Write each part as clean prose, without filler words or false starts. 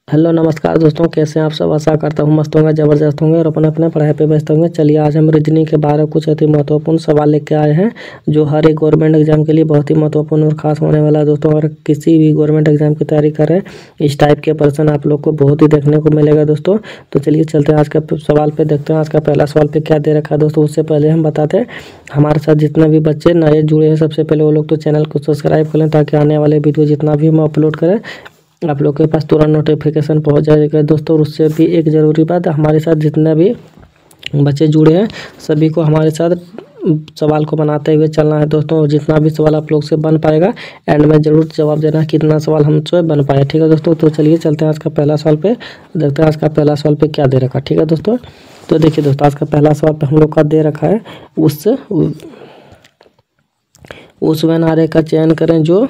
Hello नमस्कार दोस्तों, कैसे हैं आप सब। आशा करता हूँ मस्त होंगे, ज़बरदस्त होंगे और अपने अपने पढ़ाई पे व्यस्त होंगे। चलिए आज हम रीजनिंग के बारे में कुछ अति महत्वपूर्ण सवाल लेके आए हैं जो हर एक गवर्नमेंट एग्जाम के लिए बहुत ही महत्वपूर्ण और खास होने वाला है दोस्तों। अगर किसी भी गवर्नमेंट एग्जाम की तैयारी कर रहे हैं, इस टाइप के पर्सन आप लोग को बहुत ही देखने को मिलेगा दोस्तों। तो चलिए चलते हैं आज का सवाल पे, देखते हैं आज का पहला सवाल पे क्या दे रखा है दोस्तों। उससे पहले हम बताते हैं हमारे साथ जितने भी बच्चे नए जुड़े हैं, सबसे पहले वो लोग तो चैनल को सब्सक्राइब कर लें ताकि आने वाले वीडियो जितना भी हम अपलोड करें आप लोग के पास तुरंत नोटिफिकेशन पहुंच जाएगा दोस्तों। और उससे भी एक ज़रूरी बात, हमारे साथ जितने भी बच्चे जुड़े हैं सभी को हमारे साथ सवाल को बनाते हुए चलना है दोस्तों। और जितना भी सवाल आप लोग से बन पाएगा एंड में ज़रूर जवाब देना कितना सवाल हमसे बन पाए, ठीक है दोस्तों। तो चलिए चलते हैं आज का पहला सवाल पे, देखते हैं आज का पहला सवाल पे क्या दे रखा है, ठीक है दोस्तों। तो देखिए दोस्तों, आज का पहला सवाल पे हम लोग का दे रखा है उस वेन आरेख का चयन करें जो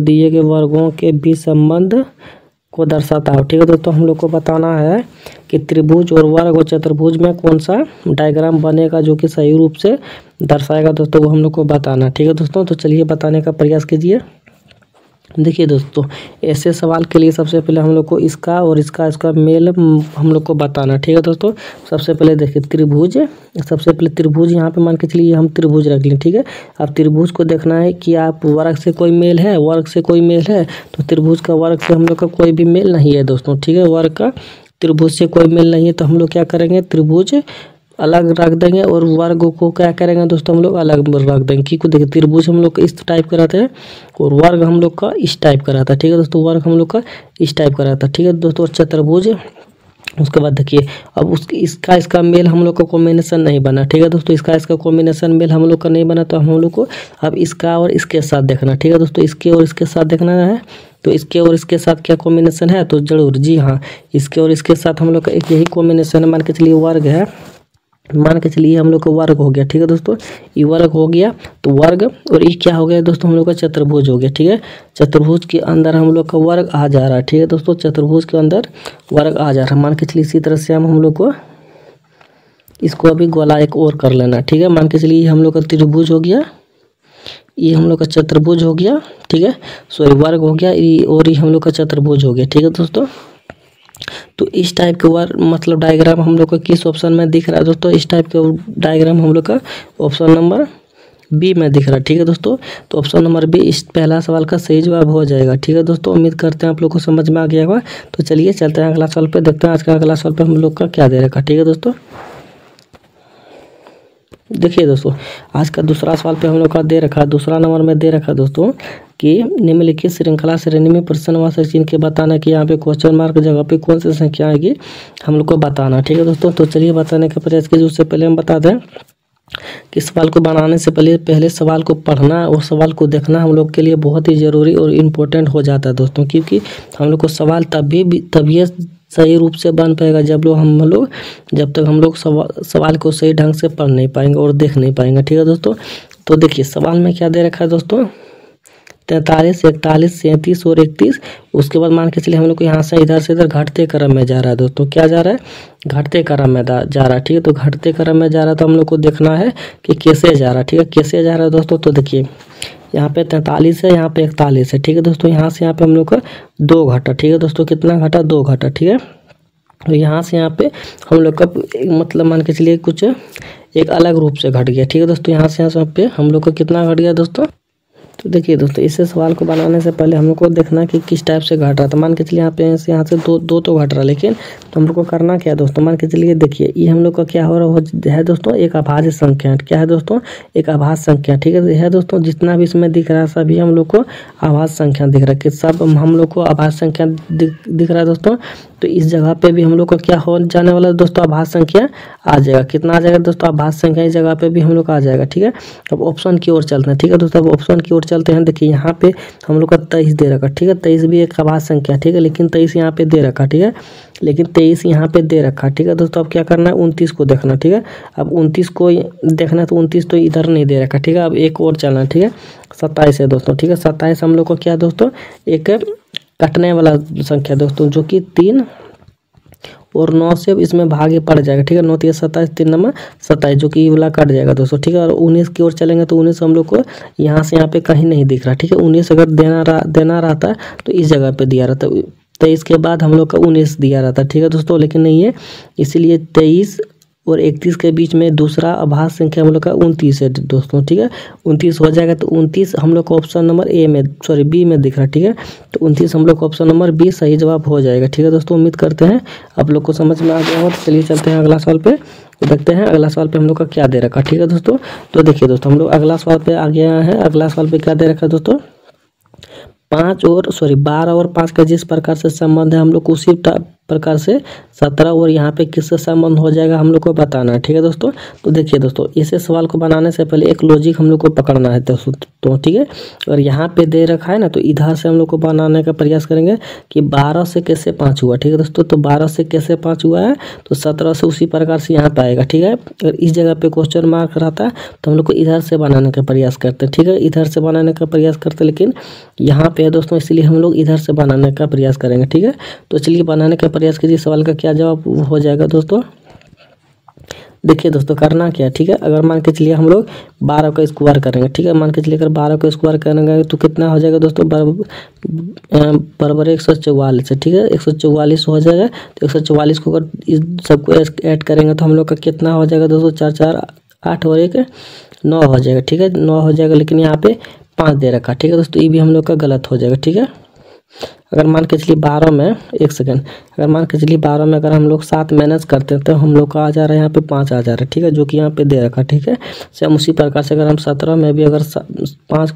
दिए गए वर्गों के बीच संबंध को दर्शाता हो, ठीक है दोस्तों। हम लोग को बताना है कि त्रिभुज और वर्ग और चतुर्भुज में कौन सा डायग्राम बनेगा जो कि सही रूप से दर्शाएगा दोस्तों, वो हम लोग को बताना, ठीक है दोस्तों। तो चलिए बताने का प्रयास कीजिए। देखिए दोस्तों, ऐसे सवाल के लिए सबसे पहले हम लोग को इसका और इसका मेल हम लोग को बताना, ठीक है दोस्तों। सबसे पहले देखिए त्रिभुज, सबसे पहले त्रिभुज यहाँ पे मान के चलिए हम त्रिभुज रख लें, ठीक है। अब त्रिभुज को देखना है कि आप वर्ग से कोई मेल है, वर्ग से कोई मेल है, तो त्रिभुज का वर्ग से हम लोग का कोई भी मेल नहीं है दोस्तों, ठीक है। वर्ग का त्रिभुज से कोई मेल नहीं है तो हम लोग क्या करेंगे, त्रिभुज अलग रख देंगे और वर्ग को क्या करेंगे दोस्तों, हम लोग अलग रख देंगे। क्योंकि देखिए त्रिभुज हम लोग का इस टाइप का रहता है और वर्ग हम लोग का इस टाइप का रहता है, ठीक है दोस्तों। वर्ग हम लोग का इस टाइप का रहता है, ठीक है दोस्तों। चतुर्भुज, उसके बाद देखिए अब इसका मेल हम लोग का कॉम्बिनेशन नहीं बना, ठीक है दोस्तों। इसका कॉम्बिनेशन मेल हम लोग का नहीं बना तो हम लोग को अब इसका और इसके साथ देखना, ठीक है दोस्तों। इसके और इसके साथ देखना है, तो इसके और इसके साथ क्या कॉम्बिनेशन है, तो जरूर जी हाँ, इसके और इसके साथ हम लोग का एक यही कॉम्बिनेशन है। मान के चलिए वर्ग है, मान के चलिए हम लोग का वर्ग हो गया, ठीक है दोस्तों। ये वर्ग हो गया तो वर्ग, और ये क्या हो गया दोस्तों, हम लोग का चतुर्भुज हो गया, ठीक है। चतुर्भुज के अंदर हम लोग का वर्ग आ जा रहा है, ठीक है दोस्तों। चतुर्भुज के अंदर वर्ग आ जा रहा है। मान के चलिए इसी तरह से हम लोग को इसको अभी गोला एक और कर लेना, ठीक है। मान के चलिए हम लोग का त्रिभुज हो गया, ये हम लोग का चतुर्भुज हो गया, ठीक है। सॉरी वर्ग हो गया और ये हम लोग का चतुर्भुज हो गया, ठीक है दोस्तों। तो इस टाइप के वर्ग मतलब डायग्राम हम लोग का किस ऑप्शन में दिख रहा है दोस्तों, इस टाइप के डायग्राम हम लोग का ऑप्शन नंबर बी में दिख रहा है, ठीक है दोस्तों। तो ऑप्शन नंबर बी इस पहला सवाल का सही जवाब हो जाएगा, ठीक है दोस्तों। उम्मीद करते हैं आप लोग को समझ में आ गया होगा। तो चलिए चलते हैं अगला सवाल पे, देखते हैं आज का अगला सवाल पे हम लोग का क्या दे रखा है, ठीक है दोस्तों। देखिए दोस्तों, आज का दूसरा सवाल पे हम लोग का दे रखा है, दूसरा नंबर में दे रखा है दोस्तों कि निम्नलिखित श्रृंखला श्रेणी में प्रश्नवाचक चिन्ह के बताना कि यहाँ पे क्वेश्चन मार्क जगह पे कौन सी संख्या आएगी हम लोग को बताना, ठीक है दोस्तों। तो चलिए बताने का प्रयास कीजिए। उससे पहले हम बता दें कि सवाल को बनाने से पहले सवाल को पढ़ना और सवाल को देखना हम लोग के लिए बहुत ही ज़रूरी और इम्पोर्टेंट हो जाता है दोस्तों। क्योंकि हम लोग को सवाल तभी सही रूप से बन पाएगा जब तक हम लोग सवाल को सही ढंग से पढ़ नहीं पाएंगे और देख नहीं पाएंगे, ठीक है दोस्तों। तो देखिए सवाल में क्या दे रखा है दोस्तों, 43, 41, 37 और 31। उसके बाद मान के चलिए हम लोग को यहाँ से इधर घटते क्रम में जा रहा है दोस्तों। क्या जा रहा है, घटते क्रम में जा रहा है, ठीक है। तो घटते क्रम में जा रहा है तो हम लोग को देखना है कि कैसे जा रहा है, ठीक है। कैसे जा रहा है दोस्तों, तो देखिए यहाँ पे 43 है, यहाँ पे 41 है, ठीक है दोस्तों। यहाँ से यहाँ पे हम लोग का 2 घटा, ठीक है दोस्तों। कितना घटा, 2 घटा, ठीक है। और यहाँ से यहाँ पे हम लोग का मतलब मान के चलिए कुछ एक अलग रूप से घट गया, ठीक है दोस्तों। यहाँ से यहाँ पे हम लोग का कितना घट गया दोस्तों। तो देखिए दोस्तों, इसे सवाल को बनाने से पहले हम लोग को देखना कि किस टाइप से घट रहा था। मान के चलिए यहाँ से दो तो घट रहा है, लेकिन तो हम लोग को करना क्या है दोस्तों। मान के चलिए देखिए ये हम लोग का क्या हो रहा है दोस्तों, एक अभाज्य संख्या। क्या है दोस्तों, एक अभाज्य संख्या, ठीक है दोस्तों। जितना भी इसमें दिख रहा है सभी हम लोग को अभाज्य संख्या दिख रहा है, कि सब हम लोग को अभाज्य संख्या दिख रहा है दोस्तों। तो इस जगह पे भी हम लोग का क्या हो जाने वाला है दोस्तों, अभाज्य संख्या आ जाएगा। कितना आ जाएगा दोस्तों, अभाज्य संख्या इस जगह पे भी हम लोग का आ जाएगा, ठीक है। अब ऑप्शन की ओर चलते हैं, ठीक है दोस्तों। अब ऑप्शन की ओर चलते हैं। देखिए यहाँ पे हम लोग का 23 दे रखा, ठीक है। 23 भी एक अभाज्य संख्या, ठीक है, लेकिन 23 यहाँ पे दे रखा, ठीक है। लेकिन 23 यहाँ पे दे रखा, ठीक है दोस्तों। अब क्या करना है, 29 को देखना, ठीक है। अब 29 को देखना है तो 29 तो इधर नहीं दे रखा, ठीक है। अब एक और चलना, ठीक है। 27 है दोस्तों, ठीक है। 27 हम लोग को क्या दोस्तों, एक कटने वाला संख्या दोस्तों, जो कि 3 और 9 से इसमें भागे पड़ जाएगा, ठीक है। 9 3 27, 3 नंबर 27, जो कि ये वाला कट जाएगा दोस्तों, ठीक है। और 19 की ओर चलेंगे तो 19 हम लोग को यहाँ से यहाँ पे कहीं नहीं दिख रहा, ठीक है। 19 अगर देना रहता तो इस जगह पे दिया रहता, 23 के बाद हम लोग का 19 दिया रहता, ठीक है दोस्तों, लेकिन नहीं है। इसीलिए 23 और 31 के बीच में दूसरा अभाज्य संख्या हम लोग का 29 है दोस्तों, ठीक है। 29 हो जाएगा तो 29 हम लोग को ऑप्शन नंबर बी में दिख रहा है, ठीक है। तो 29 हम लोग को ऑप्शन नंबर बी सही जवाब हो जाएगा, ठीक है दोस्तों। उम्मीद करते हैं आप लोग को समझ में आ गया हो। तो चलिए चलते हैं अगला सवाल पे, देखते हैं अगला सवाल पे हम लोग का क्या दे रखा, ठीक है दोस्तों। तो देखिए दोस्तों, हम लोग अगला सवाल पे आ गया है। अगला सवाल पे क्या दे रखा है दोस्तों, 12 और 5 का जिस प्रकार से संबंध है हम लोग को उसी प्रकार से 17 और यहाँ पे किससे संबंध हो जाएगा हम लोग को बताना है, ठीक है दोस्तों। तो देखिए दोस्तों, इसे सवाल को बनाने से पहले एक लॉजिक हम लोग को पकड़ना है दोस्तों, तो ठीक है। और यहाँ पे दे रखा है ना, तो इधर से हम लोग को बनाने का प्रयास करेंगे कि 12 से कैसे 5 हुआ, ठीक है दोस्तों। तो 12 से कैसे 5 हुआ है, तो 17 से उसी प्रकार से यहाँ पे आएगा, ठीक है। अगर इस जगह पे क्वेश्चन मार्क रहता है तो हम लोग को इधर से बनाने का प्रयास करते हैं, ठीक है। इधर से बनाने का प्रयास करते हैं, लेकिन यहाँ पे है दोस्तों, इसलिए हम लोग इधर से बनाने का प्रयास करेंगे, ठीक है। तो चलिए बनाने का प्रयास कीजिए, सवाल का क्या जवाब हो जाएगा दोस्तों। देखिए दोस्तों, करना क्या, ठीक है। अगर मान के चलिए हम लोग 12 का स्क्वायर करेंगे, ठीक है। मान के चलिए अगर 12 का स्क्वायर करेंगे तो कितना हो जाएगा दोस्तों, बराबर 144 है, ठीक है। 144 हो जाएगा। तो 144 को अगर इस सबको ऐड करेंगे तो हम लोग का कितना हो जाएगा दोस्तों, 4 4 8 और 1 9 हो जाएगा, ठीक है। 9 हो जाएगा, लेकिन यहाँ पे 5 दे रखा, ठीक है दोस्तों। ये भी हम लोग का गलत हो जाएगा, ठीक है। अगर मान के चलिए 12 में, एक सेकंड, अगर मान के चलिए 12 में अगर हम लोग 7 माइनस करते हैं तो हम लोग का आ जा रहा है यहाँ पे 5 आ जा रहा है, ठीक है, जो कि यहाँ पे दे रखा, ठीक है। सेम उसी प्रकार से अगर हम 17 में भी अगर 7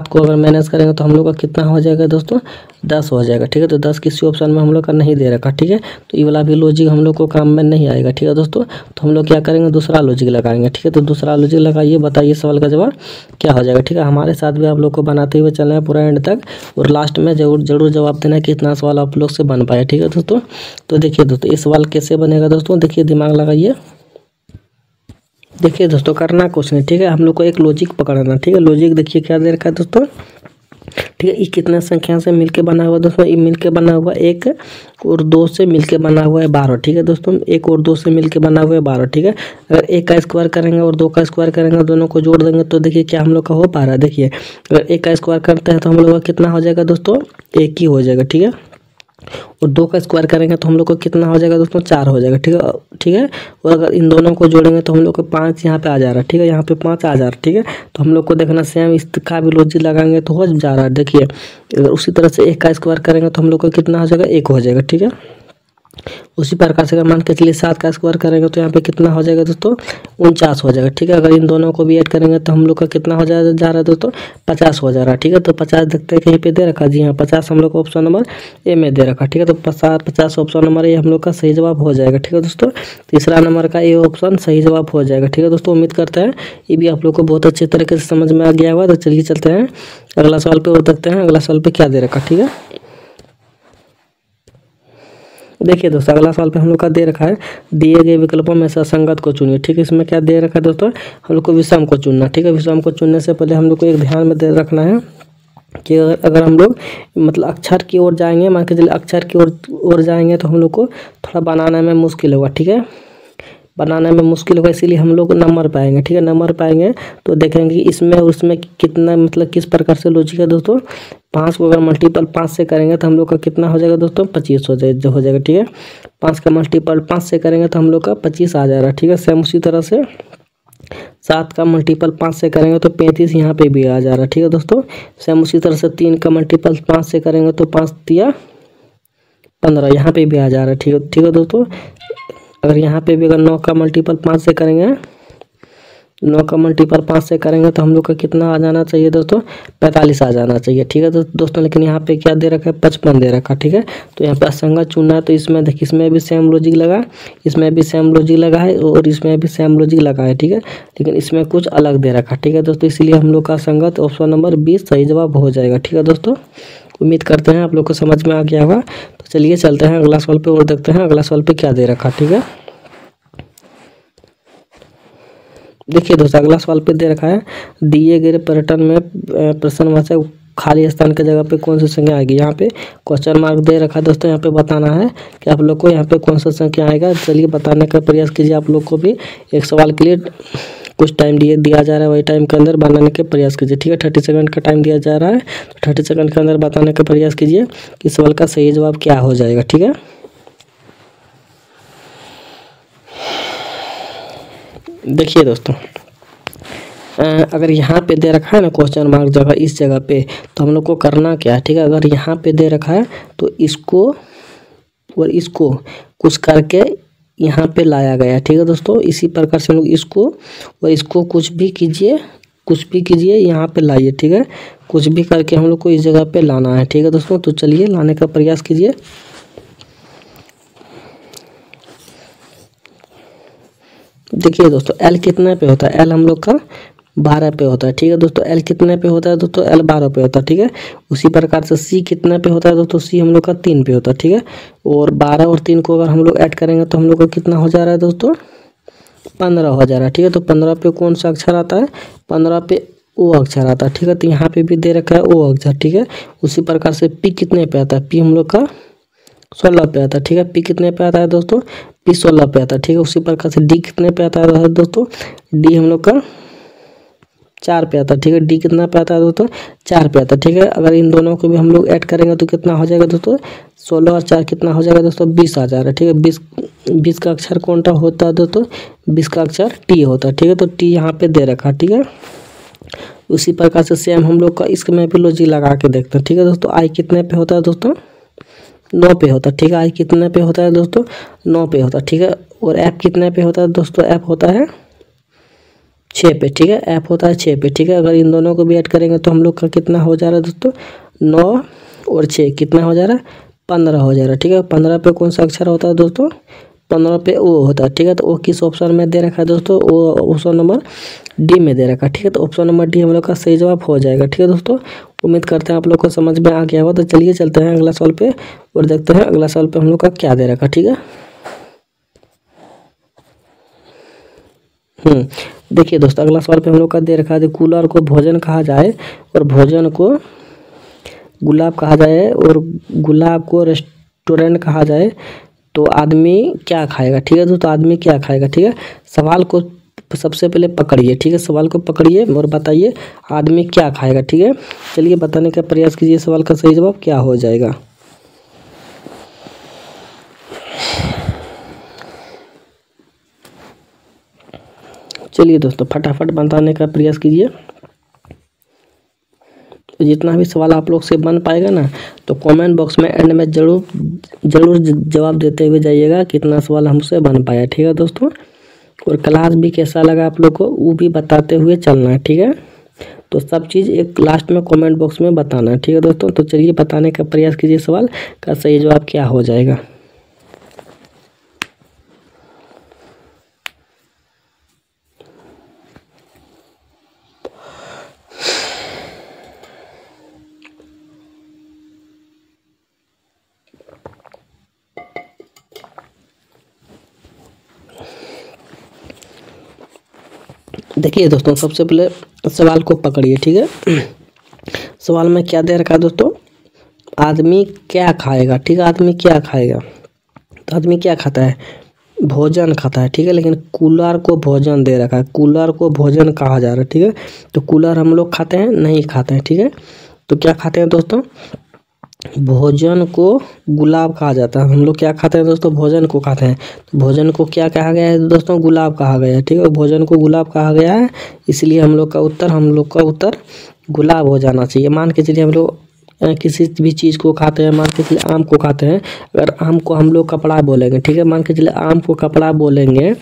को अगर माइनस करेंगे तो हम लोग का कितना हो जाएगा दोस्तों, 10 हो जाएगा, ठीक है। तो 10 किसी ऑप्शन में हम लोग का नहीं दे रखा, ठीक है। तो ये वाला भी लॉजिक हम लोग को काम में नहीं आएगा, ठीक है दोस्तों। तो हम लोग क्या करेंगे, दूसरा लॉजिक लगाएंगे, ठीक है। तो दूसरा लॉजिक लगाइए, बताइए सवाल का जवाब क्या हो जाएगा, ठीक है। हमारे साथ भी आप लोग को बनाते हुए चलना है पूरा एंड तक, और लास्ट में जरूर जवाब देना है कि इतना सवाल आप लोग से बन पाए, ठीक है दोस्तों। तो देखिए दोस्तों, ये सवाल कैसे बनेगा दोस्तों, देखिए दिमाग लगाइए। देखिए दोस्तों, करना कुछ नहीं, ठीक है। हम लोग को एक लॉजिक पकड़ना, ठीक है। लॉजिक देखिए क्या दे रखा है दोस्तों, ठीक है। ये कितना संख्या से मिलके बना हुआ दोस्तों, ये मिलके बना हुआ 1 और 2 से मिलके बना हुआ है 12, ठीक है दोस्तों। 1 और 2 से मिलके बना हुआ है 12, ठीक है। अगर 1 का स्क्वायर करेंगे और 2 का स्क्वायर करेंगे, दोनों को जोड़ देंगे तो देखिए क्या हम लोग का हो पा रहा है। देखिए अगर 1 का स्क्वायर करते हैं तो हम लोग का कितना हो जाएगा दोस्तों, 1 ही हो जाएगा, ठीक है। और 2 का स्क्वायर करेंगे तो हम लोग को कितना हो जाएगा दोस्तों, 4 हो जाएगा, ठीक है, ठीक है। और अगर इन दोनों को जोड़ेंगे तो हम लोग को 5 यहाँ पे आ जा रहा है, ठीक है। यहाँ पे 5 आ जा रहा है, ठीक है। तो हम लोग को देखना सेम इसका भी लॉजिक लगाएंगे तो हो जा रहा है। देखिए अगर उसी तरह से 1 का स्क्वायर करेंगे तो हम लोग को कितना हो जाएगा, 1 हो जाएगा, ठीक है। उसी प्रकार से अगर मान के चलिए 7 का स्क्वायर करेंगे तो यहाँ पे कितना हो जाएगा दोस्तों, 49 हो जाएगा, ठीक है। अगर इन दोनों को भी ऐड करेंगे तो हम लोग का कितना हो जा रहा है दोस्तों, 50 हो जा रहा है, ठीक है। तो 50 देखते हैं कहीं पे दे रखा, जी हाँ 50 हम लोग को ऑप्शन नंबर ए में दे रखा, ठीक है। तो 50 ऑप्शन नंबर ए हम लोग का सही जवाब हो जाएगा, ठीक है दोस्तों। तीसरा नंबर का ए ऑप्शन सही जवाब हो जाएगा, ठीक है दोस्तों। उम्मीद करते हैं ये भी आप लोग को बहुत अच्छे तरीके से समझ में आ गया हुआ। तो चलिए चलते हैं अगला सवाल पे और देखते हैं अगला सवाल पे क्या दे रखा, ठीक है। देखिए दोस्तों, अगला सवाल पे हम लोग का दे रखा है, दिए गए विकल्पों में से असंगत को चुनिए, ठीक है। इसमें क्या दे रखा है दोस्तों, हम लोग को विषम को चुनना, ठीक है। विषम को चुनने से पहले हम लोग को एक ध्यान में दे रखना है कि अगर हम लोग मतलब अक्षर की ओर जाएंगे, मान के चलिए अक्षर की ओर जाएंगे तो हम लोग को थोड़ा बनाने में मुश्किल होगा, ठीक है। बनाने में मुश्किल होगा, इसीलिए हम लोग नंबर पाएंगे, ठीक है। नंबर पाएंगे तो देखेंगे कि इसमें और उसमें कितना मतलब किस प्रकार से लॉजिक है दोस्तों। 5 को अगर मल्टीपल 5 से करेंगे तो हम लोग का कितना हो जाएगा दोस्तों, 25 हो जाएगा, ठीक है। 5 का मल्टीपल 5 से करेंगे तो हम लोग का 25 आ जा रहा है, ठीक है। सेम उसी तरह से 7 का मल्टीपल 5 से करेंगे तो 35 यहाँ पे भी आ जा रहा है, ठीक है दोस्तों। सेम उसी तरह से 3 का मल्टीपल 5 से करेंगे तो 5 तिया 15 यहाँ पे भी आ जा रहा है, ठीक है दोस्तों। अगर यहाँ पे भी अगर 9 का मल्टीपल 5 से करेंगे, 9 का मल्टीपल 5 से करेंगे तो हम लोग का कितना आ जाना चाहिए दोस्तों, 45 आ जाना चाहिए, ठीक है दोस्तों। लेकिन यहाँ पे क्या दे रखा है, 55 दे रखा, ठीक है। तो यहाँ पे असंगत चुनना है, तो इसमें देखिए इसमें भी सेम लॉजिक लगा, इसमें भी सेम लॉजिक लगा है और इसमें भी सेम लॉजिक लगा है, ठीक है। लेकिन इसमें कुछ अलग दे रखा, ठीक है दोस्तों। इसलिए हम लोग का असंगत ऑप्शन नंबर 20 सही जवाब हो जाएगा, ठीक है दोस्तों। उम्मीद करते हैं आप लोग को समझ में आ गया होगा। तो चलिए चलते हैं अगला सवाल पे और देखते हैं अगला सवाल पे क्या दे रखा, ठीक है। देखिए दोस्तों, अगला सवाल पे दे रखा है, दिए गए पैटर्न में प्रश्नवाचक खाली स्थान के जगह पे कौन सी संख्या आएगी। यहाँ पे क्वेश्चन मार्क दे रखा है दोस्तों, यहाँ पे बताना है कि आप लोग को यहाँ पे कौन सा संख्या आएगा। चलिए बताने का प्रयास कीजिए। आप लोग को भी एक सवाल के लिए कुछ टाइम दिया जा रहा है, वही टाइम के अंदर बनाने के प्रयास कीजिए। ठीक है, 30 सेकंड का टाइम दिया जा रहा है, तो 30 सेकंड के अंदर बताने का प्रयास कीजिए कि सवाल का सही जवाब क्या हो जाएगा। ठीक है, देखिए दोस्तों, अगर यहाँ पे दे रखा है ना क्वेश्चन मार्क जगह, इस जगह पे, तो हम लोग को करना क्या है। ठीक है, अगर यहाँ पे दे रखा है तो इसको और इसको कुछ करके यहाँ पे लाया गया। ठीक है दोस्तों, इसी प्रकार से हम लोग इसको और इसको कुछ भी कीजिए यहाँ पे लाइए। ठीक है, कुछ भी करके हम लोग को इस जगह पे लाना है। ठीक है दोस्तों, तो चलिए लाने का प्रयास कीजिए। देखिए दोस्तों, एल कितने पे होता है, एल हम लोग का 12 पे होता है। ठीक है दोस्तों, एल कितने पे होता है दोस्तों, एल 12 पे होता है। ठीक है, उसी प्रकार से सी कितने पे होता है दोस्तों, सी हम लोग का 3 पे होता है। ठीक है, और 12 और 3 को अगर हम लोग ऐड करेंगे तो हम लोग का कितना हो जा रहा है दोस्तों, 15 हो जा रहा है। ठीक है, तो 15 पे कौन सा अक्षर आता है, 15 पे ओ अक्षर आता है। ठीक है, तो यहाँ पे भी दे रखा है ओ अक्षर। ठीक है, उसी प्रकार से पी कितने पे आता है, पी हम लोग का 16 पे आता है। ठीक है, पी कितने पे आता है दोस्तों, पी 16 पे आता है। ठीक है, उसी प्रकार से डी कितने पे आता है दोस्तों, डी हम लोग का 4 पे आता है। ठीक है, डी कितना पे आता है दोस्तों, 4 पे आता है। ठीक है, अगर इन दोनों को भी हम लोग ऐड करेंगे तो कितना हो जाएगा दोस्तों, 16 और 4 कितना हो जाएगा दोस्तों, 20 आ जा रहा है। ठीक है, 20 का अक्षर कौन सा होता है दोस्तों, 20 का अक्षर टी होता है। ठीक है, तो टी यहाँ पे दे रखा है। ठीक है, उसी प्रकार से सेम हम लोग का इसमें भी लॉजिक लगा के देखते हैं। ठीक है दोस्तों, आई कितने पे होता है दोस्तों, 9 पे होता है। ठीक है, आई कितने पे होता है दोस्तों, 9 पे होता है। ठीक है, और एफ कितने पे होता है दोस्तों, एफ होता है 6 पे। ठीक है, एफ होता है 6 पे। ठीक है, अगर इन दोनों को भी ऐड करेंगे तो हम लोग का कितना हो जा रहा है दोस्तों, 9 और 6 कितना हो जा रहा है, 15 हो जा रहा है। ठीक है, 15 पे कौन सा अक्षर होता है दोस्तों, 15 पे ओ होता है। ठीक है, तो ओ किस ऑप्शन में दे रखा है दोस्तों, ओ ऑप्शन नंबर डी में दे रखा है। ठीक है, तो ऑप्शन नंबर डी हम लोग का सही जवाब हो जाएगा। ठीक है दोस्तों, उम्मीद करते हैं आप लोग को समझ में आ गया होगा। तो चलिए चलते हैं अगला सवाल पे और देखते हैं अगला सवाल पे हम लोग का क्या दे रखा है। ठीक है, देखिए दोस्तों, अगला सवाल पे हम लोग का दे रखा है, कूलर को भोजन कहा जाए और भोजन को गुलाब कहा जाए और गुलाब को रेस्टोरेंट कहा जाए तो आदमी क्या खाएगा। ठीक है दोस्तों, आदमी क्या खाएगा। ठीक है, सवाल को सबसे पहले पकड़िए। ठीक है, सवाल को पकड़िए और बताइए आदमी क्या खाएगा। ठीक है, चलिए बताने का प्रयास कीजिए सवाल का सही जवाब क्या हो जाएगा। चलिए दोस्तों, फटाफट बताने का प्रयास कीजिए। जितना भी सवाल आप लोग से बन पाएगा ना, तो कमेंट बॉक्स में एंड में जरूर जवाब देते हुए जाइएगा कितना सवाल हमसे बन पाया। ठीक है दोस्तों, और क्लास भी कैसा लगा आप लोग को वो भी बताते हुए चलना है। ठीक है, तो सब चीज़ एक लास्ट में कमेंट बॉक्स में बताना है। ठीक है दोस्तों, तो चलिए बताने का प्रयास कीजिए सवाल का सही जवाब क्या हो जाएगा। देखिए दोस्तों, सबसे पहले सवाल को पकड़िए। ठीक है, सवाल में क्या दे रखा है दोस्तों, आदमी क्या खाएगा। ठीक है, आदमी क्या खाएगा, तो आदमी क्या खाता है, भोजन खाता है। ठीक है, लेकिन कूलर को भोजन दे रखा है, कूलर को भोजन कहा जा रहा है। ठीक है, तो कूलर हम लोग खाते हैं, नहीं खाते हैं। ठीक है, तो क्या खाते हैं दोस्तों, भोजन को गुलाब कहा जाता है। हम लोग क्या खाते हैं दोस्तों, भोजन को खाते हैं। तो भोजन को क्या कहा गया है दोस्तों, गुलाब कहा गया है। ठीक है, भोजन को गुलाब कहा गया है, इसलिए हम लोग का उत्तर गुलाब हो जाना चाहिए। मान के चलिए हम लोग किसी भी चीज़ को खाते हैं, मान के चलिए आम को खाते हैं, अगर आम को हम लोग कपड़ा बोलेंगे। ठीक है, मान के चलिए आम को कपड़ा बोलेंगे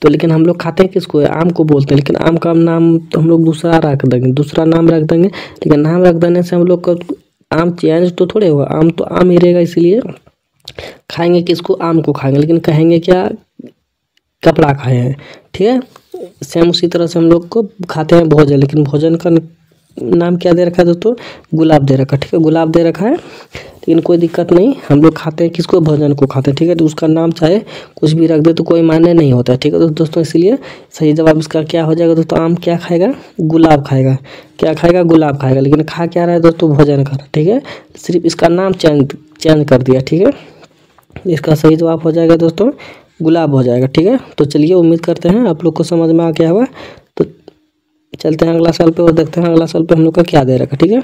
तो लेकिन हम लोग खाते हैं किसको, आम को बोलते हैं, लेकिन आम का नाम तो हम लोग दूसरा रख देंगे, दूसरा नाम रख देंगे। लेकिन नाम रख देने से हम लोग का आम चेंज तो थोड़े होगा, आम तो आम ही रहेगा, इसीलिए खाएंगे किसको, आम को खाएंगे, लेकिन कहेंगे क्या, कपड़ा खाए हैं। ठीक है, सेम उसी तरह से हम लोग को खाते हैं भोजन, लेकिन भोजन का नाम क्या दे रखा है दोस्तों, गुलाब दे रखा है। ठीक है, गुलाब दे रखा है, लेकिन कोई दिक्कत नहीं, हम लोग खाते हैं किसको, भोजन को खाते हैं, ठीक है। तो उसका नाम चाहे कुछ भी रख दे तो कोई मायने नहीं होता है, ठीक है दोस्तों। इसलिए सही जवाब इसका क्या हो जाएगा दोस्तों, आम क्या खाएगा, गुलाब खाएगा, क्या खाएगा, गुलाब खाएगा, लेकिन खा क्या रहा है दोस्तों, भोजन कर रहा है, ठीक है। सिर्फ इसका नाम चेंज कर दिया, ठीक है। इसका सही जवाब हो जाएगा दोस्तों गुलाब हो जाएगा, ठीक है। तो चलिए उम्मीद करते हैं आप लोग को समझ में आ गया होगा। तो चलते हैं अगला सवाल पे और देखते हैं अगला सवाल पे हम लोग का क्या दे रखा, ठीक है।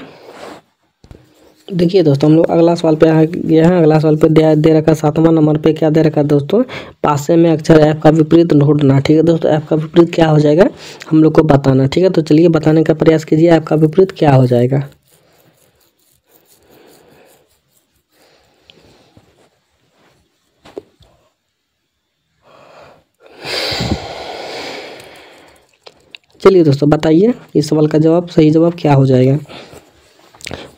देखिए दोस्तों हम लोग अगला सवाल पे आ गए हैं। अगला सवाल पे दे रखा 7वां नंबर पे क्या दे रखा है दोस्तों, पासे में अक्षर एफ का विपरीत ढूंढना, ठीक है दोस्तों। एफ का विपरीत क्या हो जाएगा हम लोग को बताना, ठीक है। तो चलिए बताने का प्रयास कीजिए एफ का विपरीत क्या हो जाएगा। चलिए दोस्तों बताइए इस सवाल का जवाब, सही जवाब क्या हो जाएगा।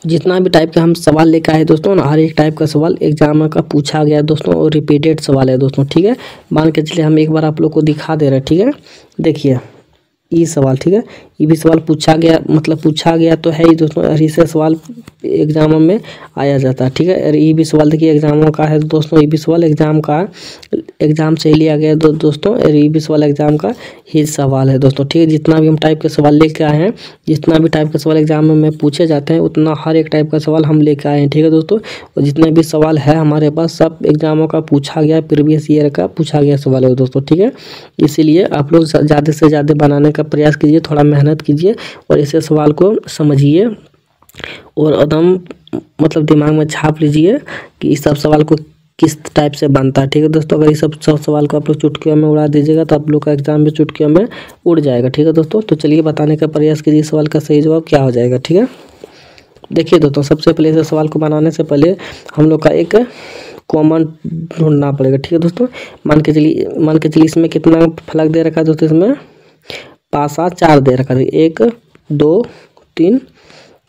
जितना भी टाइप का हम सवाल लेकर आए दोस्तों ना, हर एक टाइप का सवाल एग्जाम का पूछा गया दोस्तों और रिपीटेड सवाल है दोस्तों, ठीक है। मान के चलिए हम एक बार आप लोग को दिखा दे रहे हैं, ठीक है। देखिए ये सवाल, ठीक है, ये भी सवाल पूछा गया, मतलब पूछा गया तो है ही दोस्तों, और इससे सवाल एग्जामों में आया जाता है, ठीक है। और ये भी सवाल देखिए एग्जामों का है दोस्तों, ये भी सवाल एग्जाम का, एग्जाम से ही लिया गया दोस्तों, और ये भी सवाल एग्जाम का ही सवाल है दोस्तों, ठीक है। जितना भी हम टाइप के सवाल लेके आए हैं, जितना भी टाइप के सवाल एग्जाम में पूछे जाते हैं, उतना हर एक टाइप का सवाल हम लेके आए हैं, ठीक है दोस्तों। और जितने भी सवाल है हमारे पास सब एग्जामों का पूछा गया, प्रीवियस ईयर का पूछा गया सवाल है दोस्तों, ठीक है। इसीलिए आप लोग ज़्यादा से ज़्यादा बनाने का प्रयास कीजिए, थोड़ा मेहनत कीजिए और इसे सवाल को समझिए और एकदम मतलब दिमाग में छाप लीजिए कि इस सब सवाल को किस टाइप से बनता है, ठीक है दोस्तों। अगर ये सब सवाल को आप लोग चुटकियों में उड़ा दीजिएगा तो आप लोग का एग्जाम भी चुटकियों में उड़ जाएगा, ठीक है दोस्तों। तो चलिए बताने का प्रयास कीजिए सवाल का सही जवाब क्या हो जाएगा, ठीक है। देखिए दोस्तों सबसे पहले इस सवाल को बनाने से पहले हम लोग का एक कॉमन ढूंढना पड़ेगा, ठीक है दोस्तों। मान के चलिए इसमें कितना फलक दे रखा है दोस्तों, इसमें पासा 4 दे रखा है, 1 2 3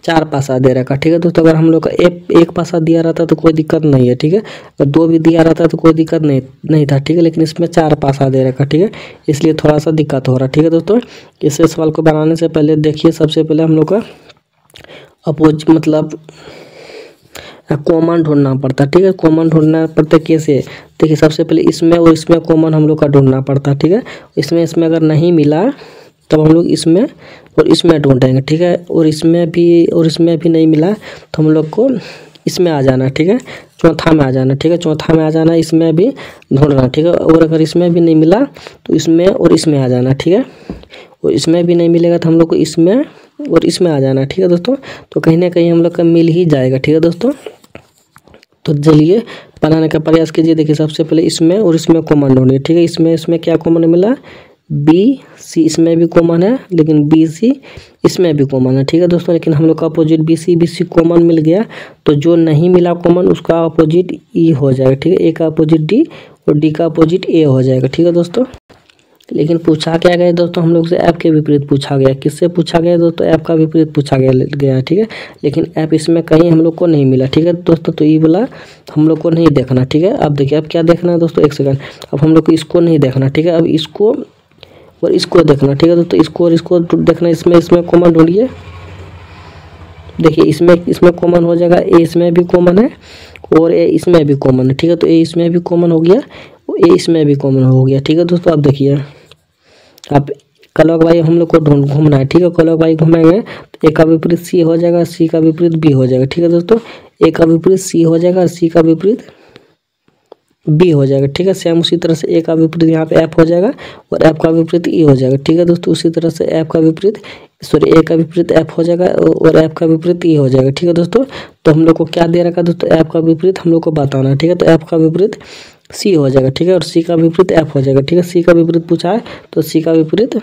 4 पासा दे रखा, ठीक है दोस्तों। अगर हम लोग का एक पासा दिया रहता तो कोई दिक्कत नहीं है, ठीक है। अगर 2 भी दिया रहता तो कोई दिक्कत नहीं था, ठीक है। लेकिन इसमें 4 पासा दे रखा, ठीक है, इसलिए थोड़ा सा दिक्कत हो रहा है, ठीक है दोस्तों। इस सवाल को बनाने से पहले देखिए सबसे पहले हम लोग का मतलब कॉमन ढूंढना पड़ता है, ठीक है। कॉमन ढूंढना पड़ता है कैसे, देखिए सबसे पहले इसमें और इसमें कॉमन हम लोग का ढूंढना पड़ता है, ठीक है। इसमें अगर नहीं मिला तब हम लोग इसमें और इसमें ढूंढेंगे, ठीक है। और इसमें भी नहीं मिला तो हम लोग को इसमें आ जाना, ठीक है, चौथा में आ जाना, ठीक है। चौथा में आ जाना, इसमें भी ढूंढना, ठीक है। और अगर इसमें भी नहीं मिला तो इसमें और इसमें आ जाना, ठीक है। और इसमें भी नहीं मिलेगा तो हम लोग को इसमें और इसमें आ जाना, ठीक है दोस्तों। तो कहीं ना कहीं हम लोग का मिल ही जाएगा, ठीक है दोस्तों। तो चलिए बनाने का प्रयास कीजिए। देखिए सबसे पहले इसमें और इसमें कॉमन ढूंढिए, ठीक है। इसमें क्या कॉमन मिला, बी सी, इसमें भी कॉमन है लेकिन बी सी इसमें भी कॉमन है, ठीक है दोस्तों। लेकिन हम लोग का अपोजिट बी सी कॉमन मिल गया, तो जो नहीं मिला कॉमन उसका अपोजिट ई हो जाएगा, ठीक है। ए का अपोजिट डी और डी का अपोजिट ए हो जाएगा, ठीक है दोस्तों। लेकिन पूछा क्या गया दोस्तों, हम लोग से ऐप के विपरीत पूछा गया। किससे पूछा गया दोस्तों, ऐप का विपरीत पूछा गया, ठीक है। लेकिन ऐप इसमें कहीं हम लोग को नहीं मिला, ठीक है दोस्तों। तो ये वाला हम लोग को नहीं देखना, ठीक है। अब देखिए अब क्या देखना है दोस्तों, एक सेकंड, अब हम लोग को इसको नहीं देखना, ठीक है। अब इसको और इसको देखना, ठीक है दोस्तों। इसको और इसको देखना, इसमें कॉमन ढूंढिए। देखिए इसमें कॉमन हो जाएगा, ए इसमें भी कॉमन है और ए इसमें भी कॉमन है, ठीक है। तो ए इसमें भी कॉमन हो गया, ए इसमें भी कॉमन हो गया, ठीक है दोस्तों। अब देखिए अब क्लॉकवाइज हम लोग को घूमना है, ठीक है। क्लॉकवाइज घूमेंगे तो ए का विपरीत सी हो जाएगा, सी का विपरीत बी हो जाएगा, ठीक है दोस्तों। ए का विपरीत सी हो जाएगा, सी का विपरीत बी हो जाएगा, ठीक है। सेम उसी तरह से ए का विपरीत यहाँ पे एफ हो जाएगा और एफ का विपरीत ई हो जाएगा, ठीक है दोस्तों। उसी तरह से ए का विपरीत एफ हो जाएगा और एफ का विपरीत ई हो जाएगा, ठीक है दोस्तों। तो हम लोग को क्या दे रखा है दोस्तों, एफ का विपरीत हम लोग को बताना है, ठीक है। तो एफ का विपरीत सी हो जाएगा, ठीक है, और सी का विपरीत एफ हो जाएगा, ठीक है। सी का विपरीत पूछा है तो सी का विपरीत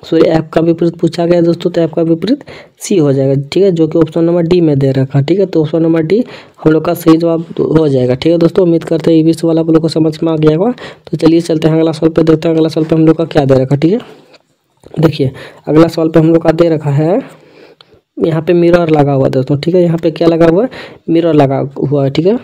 एफ का विपरीत पूछा गया दोस्तों, तो एफ का विपरीत सी हो जाएगा, ठीक है, जो कि ऑप्शन नंबर डी में दे रखा, ठीक है। तो ऑप्शन नंबर डी हम लोग का सही जवाब हो जाएगा, ठीक है दोस्तों। उम्मीद करते हैं ये भी सवाल आप लोग को समझ में आ गया होगा। तो चलिए चलते हैं अगला सवाल पे, देखते हैं अगला सवाल पे हम लोग का क्या दे रखा, ठीक है। देखिए अगला सवाल पे हम लोग का दे रखा है, यहाँ पे मिरर लगा हुआ दोस्तों, ठीक है। यहाँ पे क्या लगा हुआ है, मिरर लगा हुआ है, ठीक है।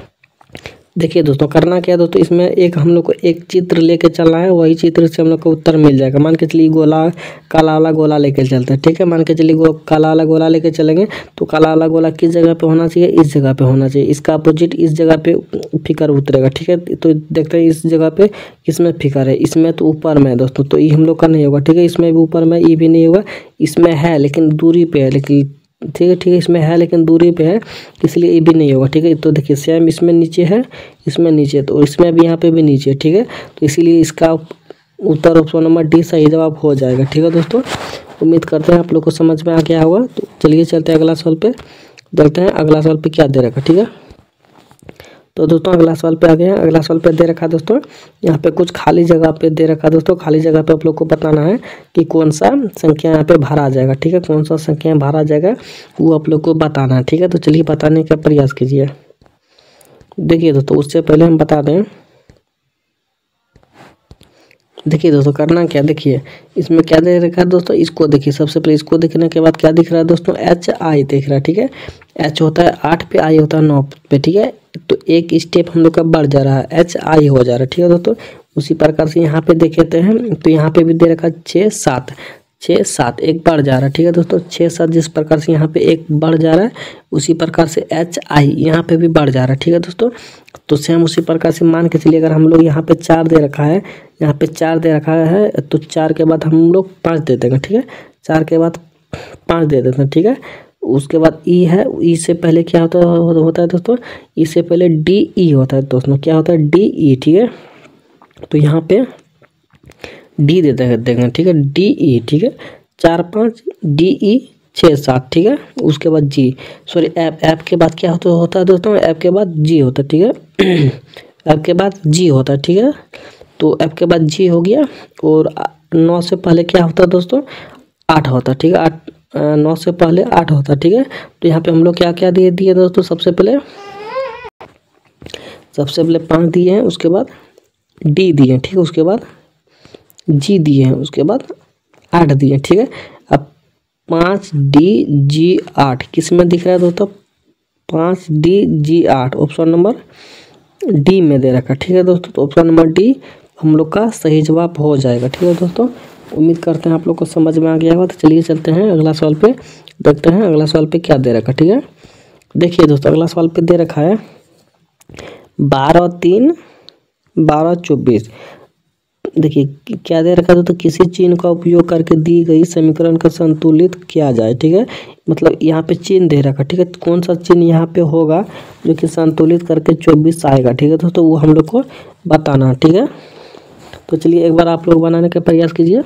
देखिए दोस्तों, करना क्या है दोस्तों, इसमें एक हम लोग को एक चित्र लेके चलना है, वही चित्र से हम लोग को उत्तर मिल जाएगा। मान के चलिए गोला, काला वाला गोला लेके चलते हैं, ठीक है। मान के चलिए काला वाला गोला लेके चलेंगे तो काला वाला गोला किस जगह पे होना चाहिए, इस जगह पे होना चाहिए। इसका अपोजिट इस जगह पे फिकर उतरेगा, ठीक है। तो देखते हैं इस जगह पे किसमें फिकर है, इसमें तो ऊपर में है दोस्तों, तो ये हम लोग का नहीं होगा, ठीक है। इसमें भी ऊपर में, ये भी नहीं होगा, इसमें है लेकिन दूरी पे है, लेकिन ठीक है, ठीक है, इसमें है लेकिन दूरी पे है, इसलिए ये भी नहीं होगा, ठीक है। तो देखिए सेम इसमें नीचे है, इसमें नीचे, तो इसमें भी यहाँ पे भी नीचे, ठीक है। तो इसीलिए इसका उत्तर ऑप्शन नंबर डी सही जवाब हो जाएगा, ठीक है दोस्तों। उम्मीद करते हैं आप लोग को समझ में आ गया होगा। तो चलिए चलते हैं अगला सवाल पे, देखते हैं अगला सवाल पे क्या दे रखा, ठीक है। तो दोस्तों अगला सवाल पे आ गए हैं। अगला सवाल पे दे रखा दोस्तों, यहाँ पे कुछ खाली जगह पे दे रखा दोस्तों। खाली जगह पे आप लोग को बताना है कि कौन सा संख्या यहाँ पे भरा जाएगा, ठीक है। कौन सा संख्या भरा जाएगा वो आप लोग को बताना है, ठीक है। तो चलिए बताने का प्रयास कीजिए। देखिए दोस्तों, उससे पहले हम बता दें, देखिए दोस्तों करना क्या, देखिए इसमें क्या दे रखा है दोस्तों, इसको देखिए। सबसे पहले इसको देखने के बाद क्या दिख रहा है दोस्तों, एच आई दिख रहा है, ठीक है। एच होता है 8 पे, आई होता है 9 पे, ठीक है। तो एक स्टेप हम लोग का बढ़ जा रहा है, एच आई हो जा रहा है, ठीक है दोस्तों। उसी प्रकार से यहाँ पे देख हैं तो यहाँ पे भी दे रखा है 6 7, 6 7 एक बढ़ जा रहा है, ठीक है दोस्तों। 6 7 जिस प्रकार से यहाँ पे एक बढ़ जा रहा है, उसी प्रकार से एच आई यहाँ पे भी बढ़ जा रहा है, ठीक है दोस्तों। तो सेम उसी प्रकार से मान के चलिए, अगर हम लोग यहाँ पे 4 दे रखा है, यहाँ पे 4 दे रखा है, तो 4 के बाद हम लोग 5 दे देंगे, ठीक है। 4 के बाद 5 दे देते हैं, ठीक है। उसके बाद ई है, ई से पहले क्या होता है दोस्तों, ई से पहले डी ई होता है दोस्तों। क्या होता है, डी ई, ठीक है। तो यहाँ पे डी देते देंगे, ठीक है, डी ई, ठीक है। 4 5 डी ई 6 7, ठीक है। उसके बाद जी, सॉरी ऐप के बाद क्या होता है दोस्तों, ऐप के बाद जी होता है, ठीक है। ऐप के बाद जी होता है, ठीक है। तो ऐप के बाद जी हो गया, और 9 से पहले क्या होता है दोस्तों, 8 होता है, ठीक है। 9 से पहले 8 होता है, ठीक है। तो यहाँ पे हम लोग क्या क्या दिए दोस्तों, सबसे पहले 5 दिए हैं, उसके बाद डी दिए, ठीक है। उसके बाद जी दिए हैं, उसके बाद 8 दिए, ठीक है। अब 5 डी जी 8 किस में दिख रहा है दोस्तों, 5 D G 8 option number D में दे रखा, ठीक है दोस्तों। तो ऑप्शन नंबर डी हम लोग का सही जवाब हो जाएगा, ठीक है दोस्तों। उम्मीद करते हैं आप लोग को समझ में आ गया होगा। तो चलिए चलते हैं अगला सवाल पे, देखते हैं अगला सवाल पे क्या दे रखा, ठीक है। देखिए दोस्तों अगला सवाल पे दे रखा है 12 3 12 24। देखिए क्या दे रखा है तो किसी चिन्ह का उपयोग करके दी गई समीकरण का संतुलित किया जाए, ठीक है। मतलब यहाँ पे चिन्ह दे रखा, ठीक है। कौन सा चिन्ह यहाँ पे होगा जो कि संतुलित करके 24 आएगा, ठीक है दोस्तों, वो हम लोग को बताना है, ठीक है। तो चलिए एक बार आप लोग बनाने का प्रयास कीजिए।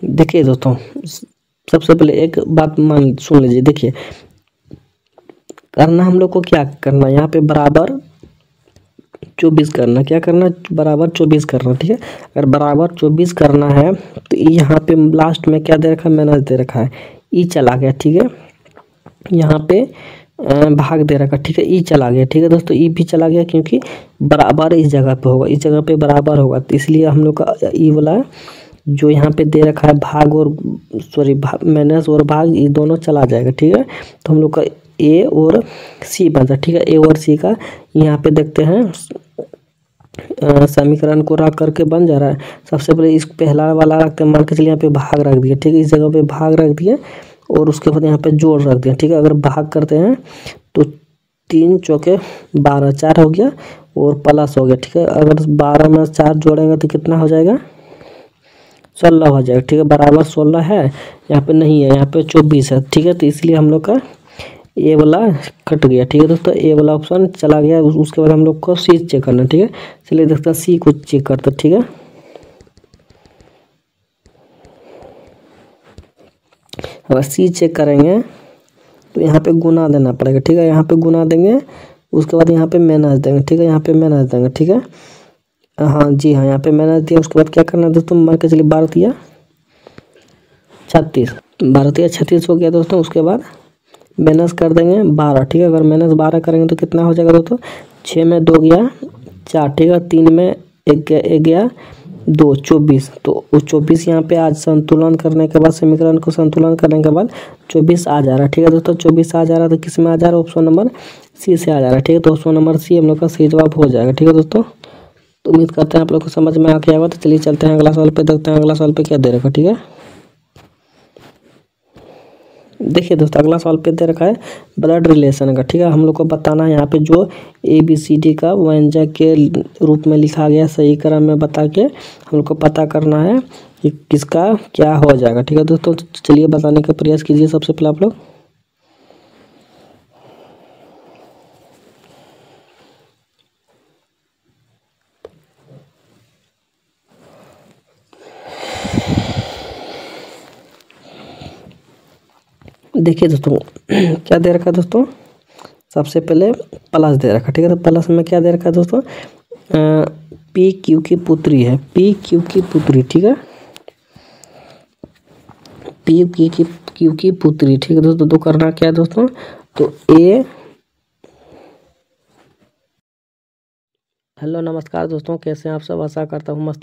देखिए दोस्तों, सबसे पहले एक बात सुन लीजिए। देखिए करना हम लोग को क्या करना, यहाँ पे बराबर 24 करना, क्या करना, बराबर 24 करना, ठीक है। अगर बराबर 24 करना है तो यहाँ पे लास्ट में क्या दे रखा है, माइनस दे रखा है, ई चला गया, ठीक है। यहाँ पे भाग दे रखा, ठीक है, ई चला गया, ठीक है दोस्तों। ई भी चला गया क्योंकि बराबर इस जगह पे होगा, इस जगह पे बराबर होगा, तो इसलिए हम लोग का ई वाला जो यहाँ पे दे रखा है भाग और सॉरी माइनस और भाग, ये दोनों चला जाएगा, ठीक है। तो हम लोग का ए और सी बनता है, ठीक है। ए और सी का यहाँ पे देखते हैं समीकरण को रख करके बन जा रहा है। सबसे पहले इस पहला वाला रखते हैं, मान के चलिए यहाँ पे भाग रख दिया, ठीक है। इस जगह पे भाग रख दिए और उसके बाद यहाँ पे जोड़ रख दिया, ठीक है। अगर भाग करते हैं तो 3 चौके 12, 4 हो गया और प्लस हो गया, ठीक है। अगर 12 में 4 जोड़ेंगे तो कितना हो जाएगा, 16 हो जाएगा, ठीक है। बराबर 16 है, यहाँ पे नहीं है, यहाँ पे 24 है, ठीक है। तो इसलिए हम लोग का ए वाला कट गया, ठीक है दोस्तों। ए वाला ऑप्शन चला गया। उसके बाद हम लोग को सी चेक करना, ठीक है। चलिए देखते हैं सी को चेक करते, ठीक है। अगर सी चेक करेंगे तो यहाँ पे गुना देना पड़ेगा, ठीक है। यहाँ पे गुना देंगे, उसके बाद यहाँ पे माइनस देंगे, ठीक है। यहाँ पे माइनस देंगे, ठीक है। हाँ जी हाँ, यहाँ पे माइनस दिया। उसके बाद क्या करना है दोस्तों, मान के चलिए 12 दिया 36, 12 दिया 36 हो गया दोस्तों। उसके बाद माइनस कर देंगे 12, ठीक है। अगर माइनस 12 करेंगे तो कितना हो जाएगा दोस्तों, 6 में 2 गया 4, ठीक है। 3 में एक गया 2, 24। तो 24 यहाँ पे आज संतुलन करने के बाद, समीकरण को संतुलन करने के बाद 24 आ जा रहा है, ठीक है दोस्तों। 24 आ जा रहा है तो किस में आ जा रहा है? ऑप्शन नंबर सी से आ जा रहा है, ठीक है। तो ऑप्शन नंबर सी हम लोग का सही जवाब हो जाएगा, ठीक है दोस्तों। तो उम्मीद करते हैं आप लोग को समझ में आ गया होगा। तो चलिए चलते हैं अगला सवाल पे, देखते हैं अगला सवाल पे क्या दे रखा है, ठीक है। देखिए दोस्तों, अगला सवाल पे दे रखा है ब्लड रिलेशन का, ठीक है। हम लोग को बताना है यहाँ पे जो ABCD का व्यंजक के रूप में लिखा गया सही क्रम में बता के हम लोग को पता करना है कि किसका क्या हो जाएगा, ठीक है दोस्तों। चलिए बताने का प्रयास कीजिए सबसे पहले आप लोग। देखिए दोस्तों क्या दे रखा है दोस्तों, सबसे पहले प्लस दे रखा है, ठीक है। तो प्लस में क्या दे रखा है दोस्तों, PQ की पुत्री है, PQ की पुत्री, ठीक है। PQ की पुत्री, ठीक है दोस्तों। तो करना क्या है दोस्तों, तो हेलो नमस्कार दोस्तों, कैसे हैं आप सब? आशा करता हूँ मस्त